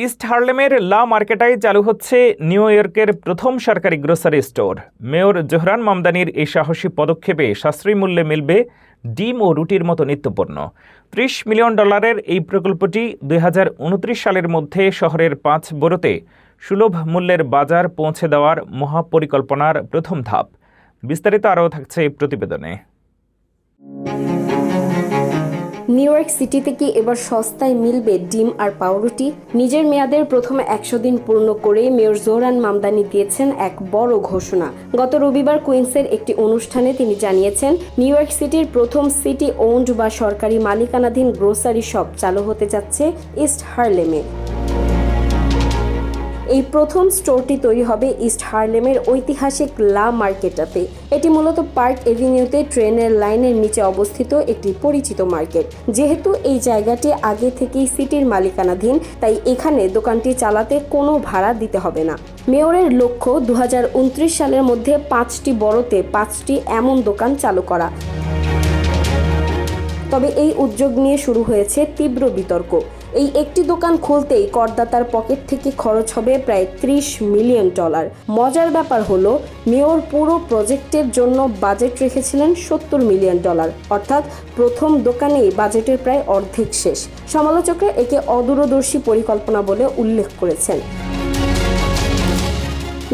East হার্লেমের লা মার্কেটায় চালু হচ্ছে নিউ ইয়র্কের প্রথম সরকারি গ্রোসারি স্টোর। মেয়র জোহরান মামদানির এই সাহসী পদক্ষেপে সাশ্রয়ী মূল্যে মিলবে ডিম ও রুটির মতো নিত্যপণ্য। $30 মিলিয়ন এই প্রকল্পটি 2029 সালের মধ্যে শহরের 5 বরোতে সুলভ মূল্যের বাজার পৌঁছে দেওয়ার মহাপরিকল্পনার প্রথম ধাপ। বিস্তারিত আরও থাকছে এই প্রতিবেদনে। নিউ ইয়র্ক সিটিতে কি এবার সস্তায় মিলবে ডিম আর পাউরুটি? নিজের মেয়াদের প্রথম 100 দিন পূর্ণ করে মেয়র জোহরান মামদানি দিয়েছেন এক বড় ঘোষণা। গত রবিবার কুইন্সের একটি অনুষ্ঠানে তিনি জানিয়েছেন, নিউ ইয়র্ক সিটির প্রথম সিটি ওন্ড বা সরকারি মালিকানাধীন গ্রোসারি শপ চালু হতে যাচ্ছে ইস্ট হার্লেমে। এই প্রথম স্টোরটি তৈরি হবে ইস্ট হার্লেমের ঐতিহাসিক লা মার্কেটাতে। এটি মূলত পার্ক এভিনিউতে ট্রেনের লাইনের নিচে অবস্থিত একটি পরিচিত মার্কেট। যেহেতু এই জায়গাটি আগে থেকেই সিটির মালিকানাধীন, তাই এখানে দোকানটি চালাতে কোনো ভাড়া দিতে হবে না। মেয়রের লক্ষ্য 2029 সালের মধ্যে 5টি বরোতে 5টি এমন দোকান চালু করা। তবে এই উদ্যোগ নিয়ে শুরু হয়েছে তীব্র বিতর্ক। এই একটি দোকান খুলতেই করদাতার পকেট থেকে খরচ হবে প্রায় $30 মিলিয়ন। মজার ব্যাপার হলো, মেয়র পুরো প্রজেক্টের জন্য বাজেট রেখেছিলেন $70 মিলিয়ন, অর্থাৎ প্রথম দোকানেই বাজেটের প্রায় অর্ধেক শেষ। সমালোচকরা একে অদূরদর্শী পরিকল্পনা বলে উল্লেখ করেছেন।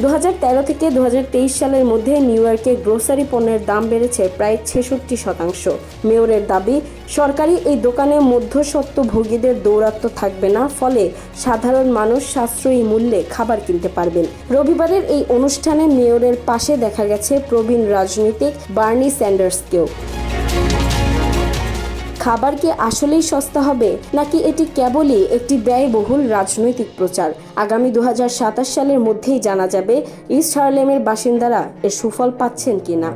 2013 থেকে 2023 সালের মধ্যে নিউ ইয়র্কে গ্রোসারি পণ্যের দাম বেড়েছে প্রায় 66%। মেয়রের দাবি, সরকারি এই দোকানে মধ্যস্বত্বভোগীদের দৌরাত্ম্য থাকবে না, ফলে সাধারণ মানুষ সাশ্রয়ী মূল্যে খাবার কিনতে পারবেন। রবিবারের এই অনুষ্ঠানে মেয়রের পাশে দেখা গেছে প্রবীণ রাজনীতিক বার্নি স্যান্ডার্সকেও। খাবার কি আসলেই সস্তা হবে, নাকি এটি কেবলই একটি ব্যয়বহুল রাজনৈতিক প্রচার? আগামী 2027 সালের মধ্যেই জানা যাবে ইস্ট হার্লেমের বাসিন্দারা এর সুফল পাচ্ছেন কিনা।